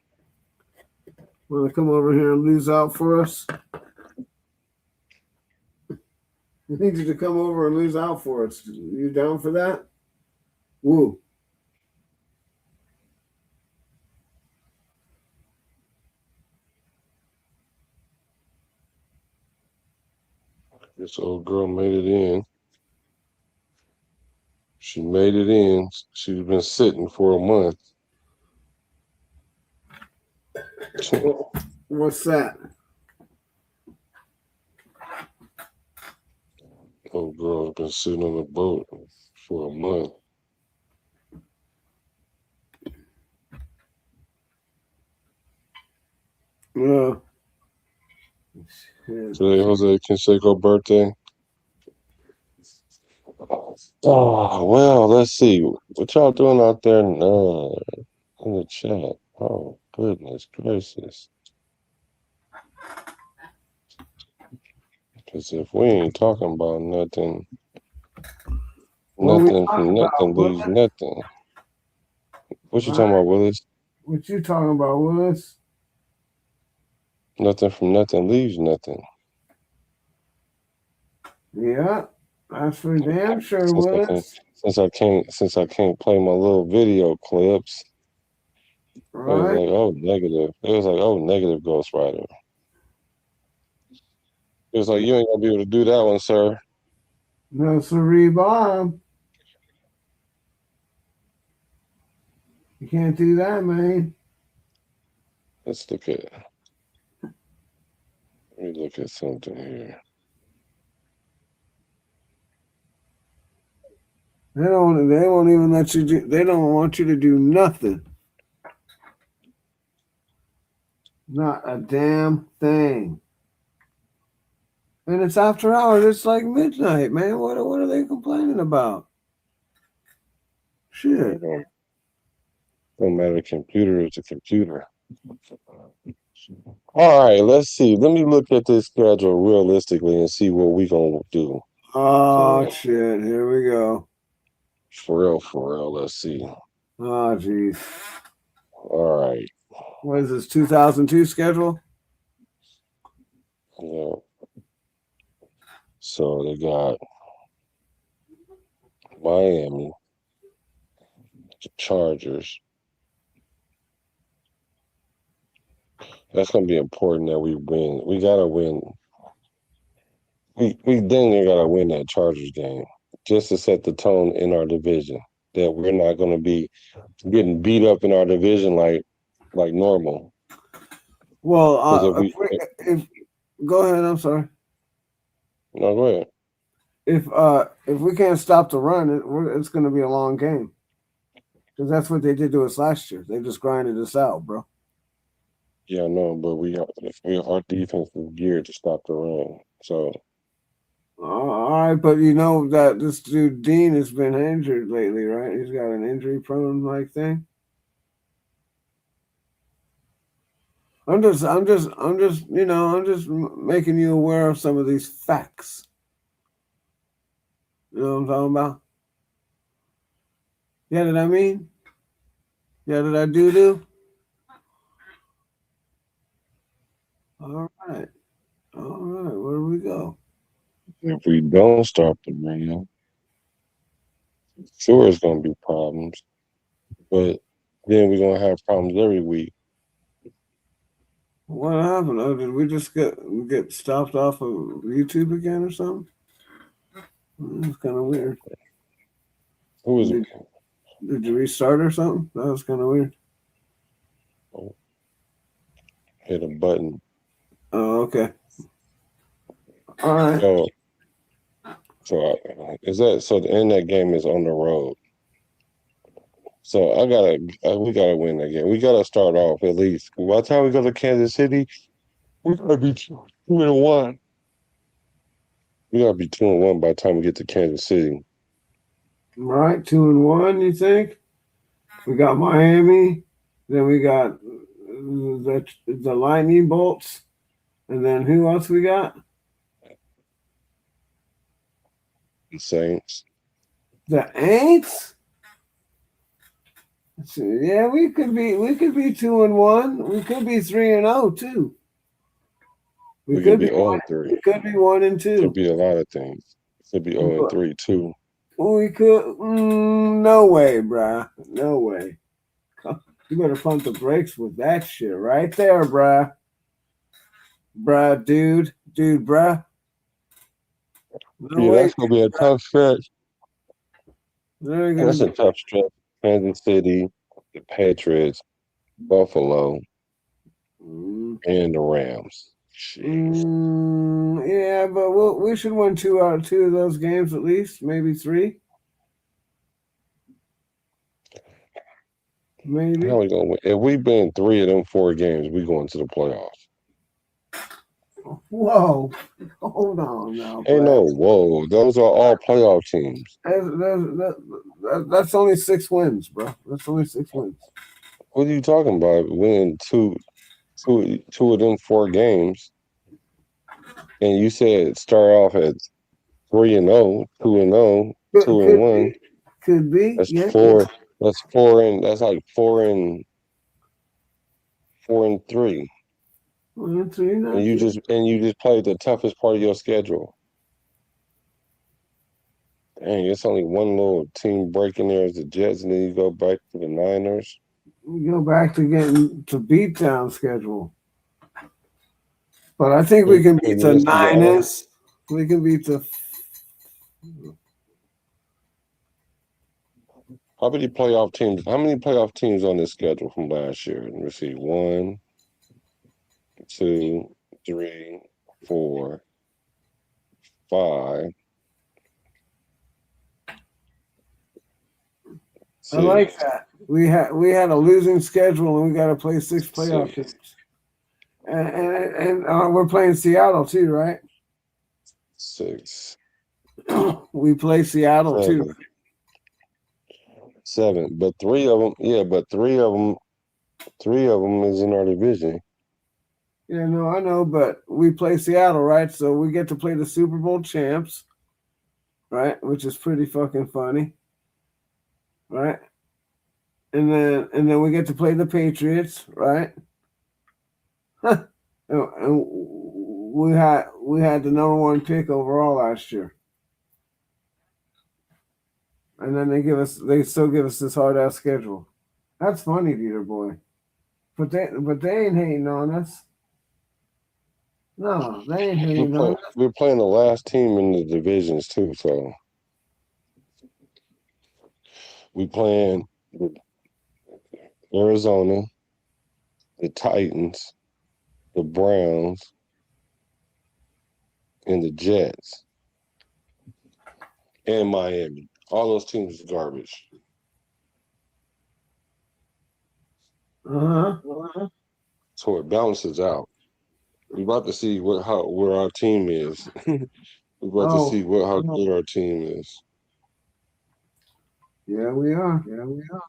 Want to come over here and lose out for us? I need you to come over and lose out for us. You down for that? Woo. This old girl made it in. She made it in. She's been sitting for a month. What's that? Old girl's been sitting on the boat for a month. Yeah. Today, Jose Canseco's birthday. Oh, well, let's see. What y'all doing out there in the chat? Oh, goodness gracious. Because if we ain't talking about nothing, nothing from nothing leaves nothing. What you talking about, Willis? What you talking about, Willis? Nothing from nothing leaves nothing. Yeah, that's for damn sure, Since Willis. I can't play my little video clips. It was Right? like, oh, negative. It was like, oh, negative Ghost Rider. It was like, you ain't gonna be able to do that one, sir. No, siree, Bob. You can't do that, man. Let's look at. Let me look at something here. They won't even let you do. They don't want you to do nothing. Not a damn thing. And it's after hours. It's like midnight, man. What are they complaining about? Shit. Don't matter. Computer is a computer. All right, let's see. Let me look at this schedule realistically and see what we gonna do. Oh shit! Here we go. For real. Let's see. Oh jeez. All right. What is this? 2002 schedule? Yeah. So they got Miami, the Chargers. That's gonna be important that we win. We gotta win. We then gotta win that Chargers game just to set the tone in our division that we're not gonna be getting beat up in our division like normal. Well, if go ahead. I'm sorry. No, go ahead. If we can't stop the run, it's going to be a long game. Because that's what they did to us last year. They just grinded us out, bro. Yeah, I know, but our defense is geared to stop the run. So All right, but you know that this dude Dean has been injured lately, right? He's got an injury-prone like thing. I'm just making you aware of some of these facts. You know what I'm talking about? Yeah, did I mean? Yeah, did I do? All right, all right. Where do we go? if we don't stop the run, sure it's gonna be problems. But then we're gonna have problems every week. What happened? Oh, did we just get stopped off of YouTube again or something? That's kind of weird. Who is Did, did you restart or something? That was kind of weird. hit a button? Oh, okay. All right. Is that so? The end of that game is on the road. So we gotta win that game. We gotta start off at least. By the time we go to Kansas City, we gotta be 2-1. We gotta be 2-1 by the time we get to Kansas City. All right, 2-1. You think? We got Miami, then we got the Lightning Bolts, and then who else we got? The Saints. The Aints. Yeah, we could be 2-1. We could be 3-0 too. We could be 0-3. We could be 1-2. Could be a lot of things. Could be 0-3 too. We could. No way, bruh. No way. You better pump the brakes with that shit right there, bruh. Bruh, dude, bruh. No Yeah, way, that's gonna be a tough stretch. That's a be. tough stretch. Kansas City, the Patriots, Buffalo, and the Rams. Yeah, but we should win 2 out of 2 of those games at least, maybe 3. Maybe. How we gonna win? If we win 3 of them 4 games, we going to the playoffs. Whoa, hold on now. Ain't no whoa. Those are all playoff teams. That's only 6 wins, bro. That's only 6 wins. What are you talking about? Winning two of them 4 games, and you said start off at 3-0, 2-0, 2-1. Could be. That's Yeah. 4. That's 4 and that's like 4-3. 1-3, And you just played the toughest part of your schedule. Dang, it's only one little team break in there is the Jets, and then you go back to the Niners. We go back to getting to beat down schedule. But I think we can beat the Niners. We can beat the. How many playoff teams on this schedule from last year? Let me see. 1, 2, 3, 4, 5. I like that. We had a losing schedule and we got to play 6 playoff teams. And we're playing Seattle too, right? 6. We play Seattle 7. too. 7, but 3 of them. Yeah, but 3 of them is in our division. Yeah, no, I know, but we play Seattle, right? So we get to play the Super Bowl champs, right? Which is pretty fucking funny, right? And then we get to play the Patriots, right? and we had the number 1 pick overall last year, and then they still give us this hard ass schedule. That's funny, Dieter boy, but they ain't hating on us. No, they ain't hating on us. We're playing the last team in the divisions too, so we playing Arizona, the Titans, the Browns, and the Jets, and Miami. All those teams is garbage. Uh-huh. so it balances out. We're about to see where our team is. We're about to see how good our team is. Yeah, we are. Yeah, we are.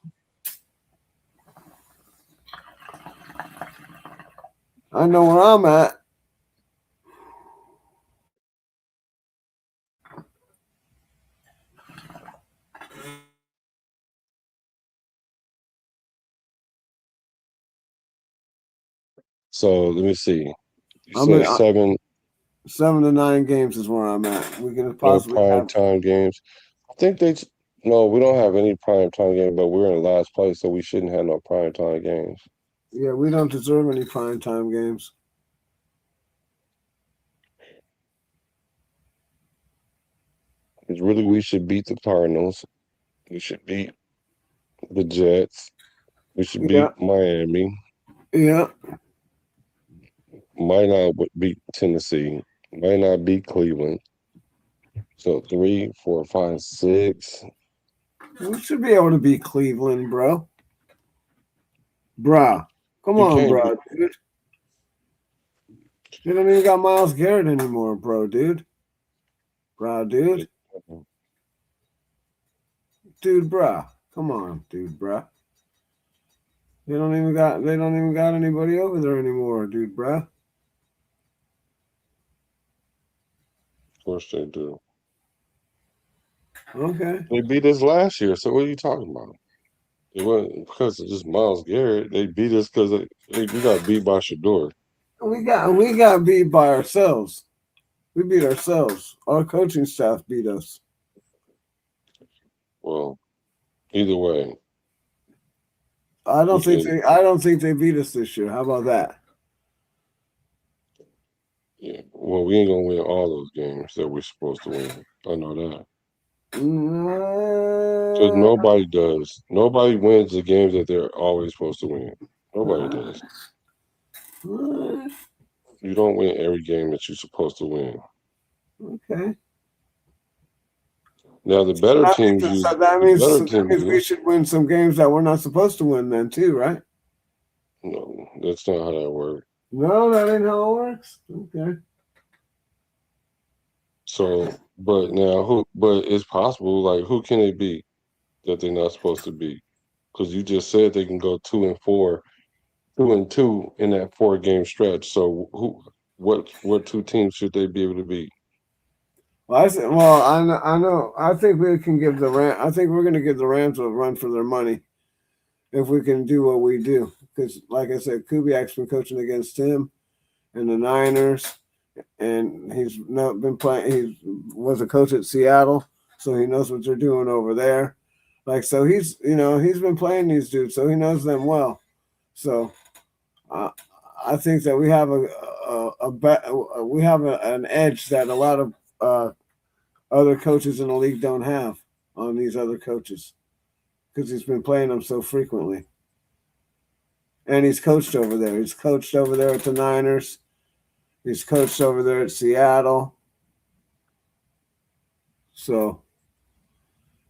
I know where I'm at. So let me see. You I'm said at 7 to 9 games is where I'm at. We can no possibly prime have. time games. I think no, we don't have any prime time games, but we're in last place, so we shouldn't have no prime time games. Yeah, we don't deserve any prime time games. It's really, we should beat the Cardinals. We should beat the Jets. We should Yeah, beat Miami. yeah. Might not beat Tennessee. Might not beat Cleveland. So 3, 4, 5, 6. We should be able to beat Cleveland, bro. Bruh. Come You on, can't bro. Dude. You don't even got Miles Garrett anymore, bro, dude. Bro, dude. beat. Dude, bruh. Come on, dude, bruh. They don't even got anybody over there anymore, dude, bruh. Of course they do. Okay. They beat us last year. So what are you talking about? It wasn't because of just Miles Garrett. They beat us because we got beat by Shador. We got beat by ourselves. We beat ourselves. Our coaching staff beat us. Well, either way, I we don't think can. they beat us this year. How about that? Yeah. Well, we ain't gonna win all those games that we're supposed to win. I know that. Because Uh, nobody does. Nobody wins the games that they're always supposed to win. Nobody does. You don't win every game that you're supposed to win. okay. Now the better teams use the better That teams means we use. should win some games that we're not supposed to win then too, right? No, that's not how that works. No, that ain't how it works. Okay. So, but now who? But it's possible. Like, who can they beat that they're not supposed to beat? Because you just said they can go 2-4, 2-2 in that 4-game stretch. So, what two teams should they be able to beat? Well, I know. I think we can give the Ram. I think we're going to give the Rams a run for their money if we can do what we do. Because, like I said, Kubiak's been coaching against him and the Niners, and he's not been playing. He was a coach at Seattle, so he knows what they're doing over there. Like, so he's been playing these dudes, so he knows them well. So I think that we have an edge that a lot of other coaches in the league don't have on these other coaches because he's been playing them so frequently. And he's coached over there. He's coached over there at the Niners. He's coached over there at Seattle. So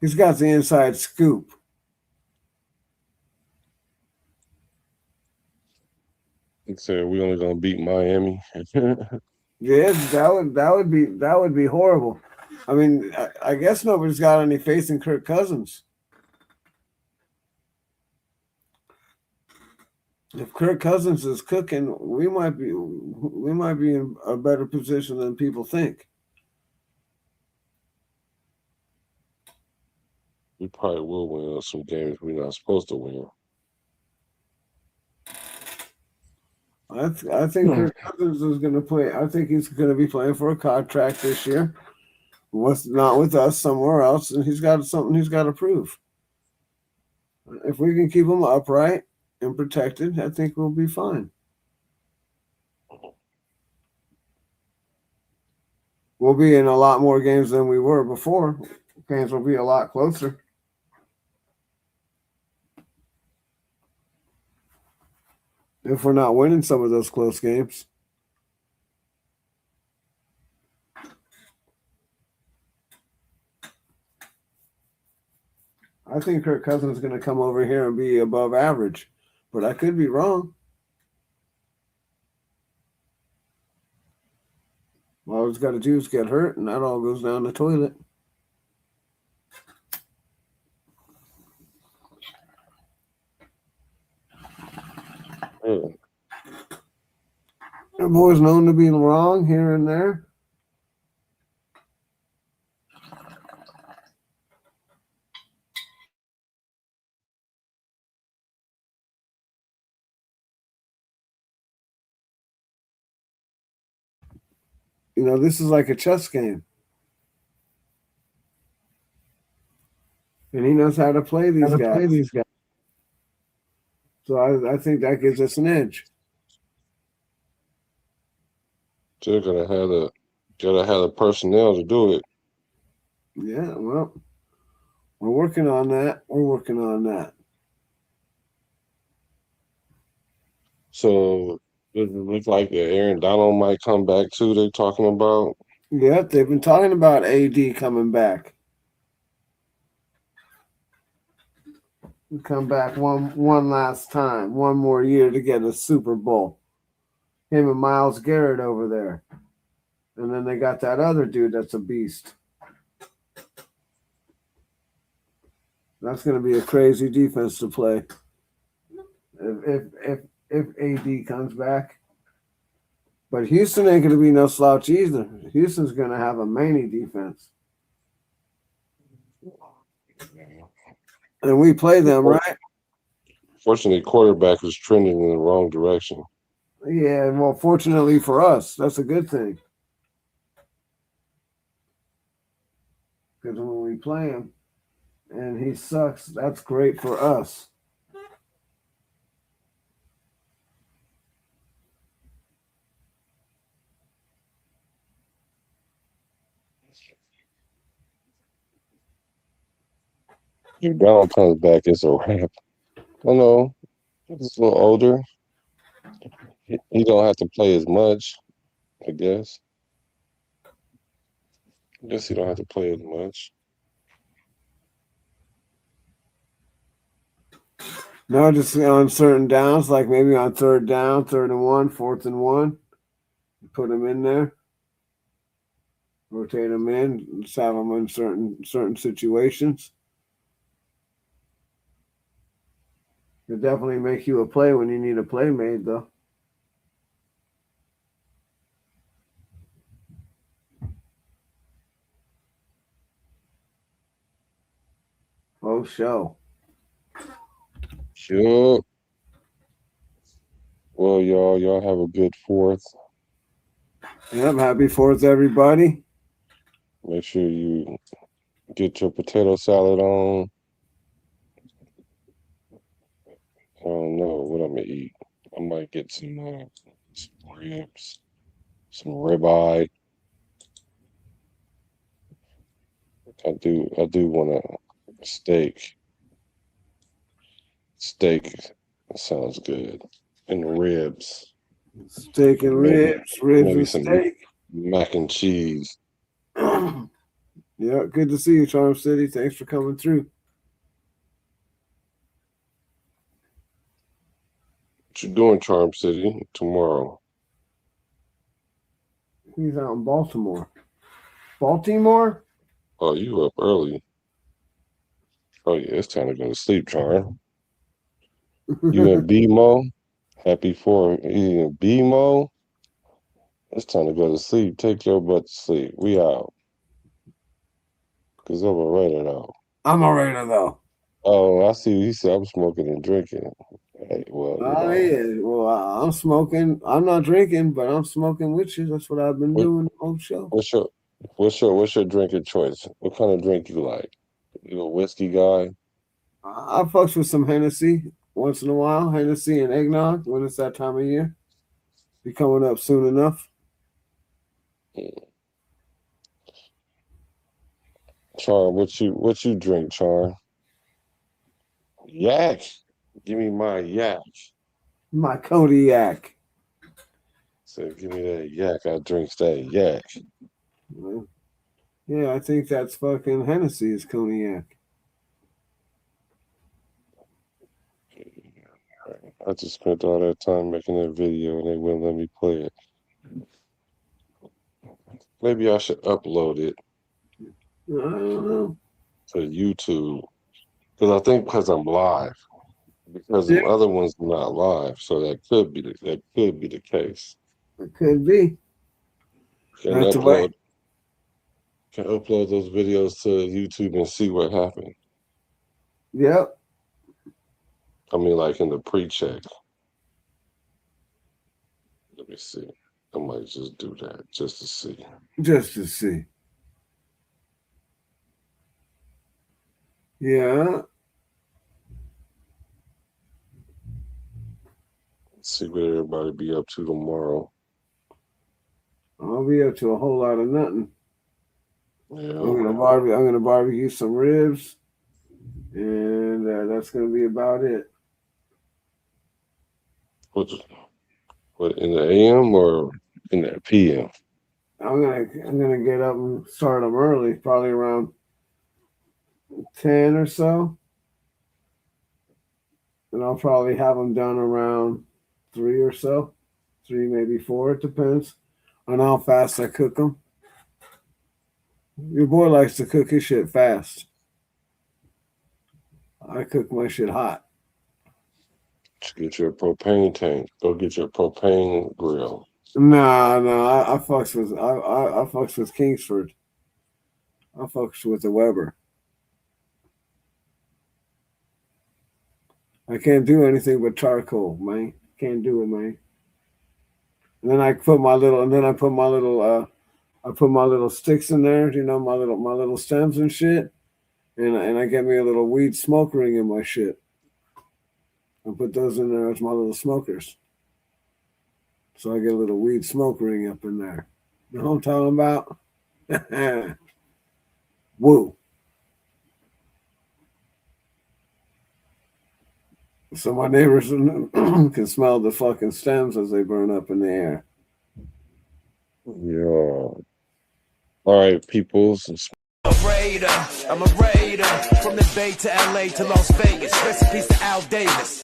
he's got the inside scoop. He said we only gonna beat Miami. Yeah, that would be horrible. I mean, I guess nobody's got any faith in Kirk Cousins. If Kirk Cousins is cooking, we might be in a better position than people think. We probably will win some games we're not supposed to win. I think Kirk Cousins is going to play. I think he's going to be playing for a contract this year. Not with us, somewhere else, and he's got something he's got to prove. If we can keep him upright and protected, I think we'll be fine. We'll be in a lot more games than we were before. Games will be a lot closer. If we're not winning some of those close games. I think Kirk Cousins is going to come over here and be above average, but I could be wrong. All it's got to do is get hurt, and that all goes down the toilet. Yeah. The boy's known to be wrong here and there. You know, this is like a chess game. And he knows how to play these guys. So I think that gives us an edge. They're gonna have the personnel to do it. Yeah, well, we're working on that. We're working on that. So does it look like that Aaron Donald might come back too? They're talking about. Yep, they've been talking about AD coming back. Come back one last time, one more year to get a Super Bowl. Him and Myles Garrett over there. And then they got that other dude that's a beast. That's going to be a crazy defense to play. If AD comes back. But Houston ain't going to be no slouch either. Houston's going to have a manny defense. And we play them, right? Fortunately, quarterback is trending in the wrong direction. Yeah, well, fortunately for us, that's a good thing. Because when we play him and he sucks, that's great for us. If Donald comes back, it's a wrap. Oh no, he's a little older. He don't have to play as much, I guess. I guess he don't have to play as much. No, just on certain downs, like maybe on third down, 3rd and 1, 4th and 1. Put him in there. Rotate him in. Just have him in certain situations. It'll definitely make you a play when you need a play made, though. Oh, show. Sure. Well, y'all have a good 4th. Yep, happy 4th, everybody. Make sure you get your potato salad on. I don't know what I'm gonna eat. I might get some ribs, some ribeye. I do want a steak. Steak sounds good. And ribs. Steak and Maybe ribs maybe and some steak. mac and cheese. Yeah, good to see you, Charm City. Thanks for coming through. What you doing, Charm City, tomorrow? He's out in Baltimore. Baltimore? Oh, you up early. Oh yeah, it's time to go to sleep, Charm. You in BMO? Happy for you in BMO? It's time to go to sleep. Take your butt to sleep. We out. Cause I'm a writer now. I'm a raider, though. Oh, I see. He said I'm smoking and drinking. Hey, well, Oh, yeah. Well, I'm smoking. I'm not drinking, but I'm smoking with you. That's what I've been what, doing the whole show. what's your drinking choice? What kind of drink you like? You a whiskey guy? I fucks with some Hennessy once in a while. Hennessy and eggnog when it's that time of year. Be coming up soon enough. Charm, what you drink, Charm? Yak. Give me my yak. My Kodiak. So give me that yak. I drinks that yak. Yeah, I think that's fucking Hennessy is cognac. I just spent all that time making that video and they wouldn't let me play it. Maybe I should upload it I don't know. to YouTube because I think because I'm live, because Yeah, the other ones are not live, so that could be the case. it could be. Can That's the way. upload those videos to YouTube and see what happened. Yep. I mean, like in the pre-check. Let me see. I might just do that just to see. Just to see. Yeah. See what everybody be up to tomorrow. I'll be up to a whole lot of nothing. Yeah. I'm gonna barbecue some ribs, and that's gonna be about it. What in the AM or in the PM? I'm gonna get up and start them early, probably around 10 or so, and I'll probably have them done around 3 or so, 3 maybe 4. It depends on how fast I cook them. Your boy likes to cook his shit fast. I cook my shit hot. Just get your propane tank. Go get your propane grill. No, I fucks with I fucks with Kingsford. I fucks with the Weber. I can't do anything but charcoal, man. Can't do it, man. And then I put my little I put my little sticks in there, you know, my little stems and shit. And I get me a little weed smoke ring in my shit. I put those in there as my little smokers. So I get a little weed smoke ring up in there. You know what I'm talking about? Woo. So my neighbors can smell the fucking stems as they burn up in the air. Yeah. All right, peoples. I'm a raider from the Bay to LA to Las Vegas. Recipes to Al Davis.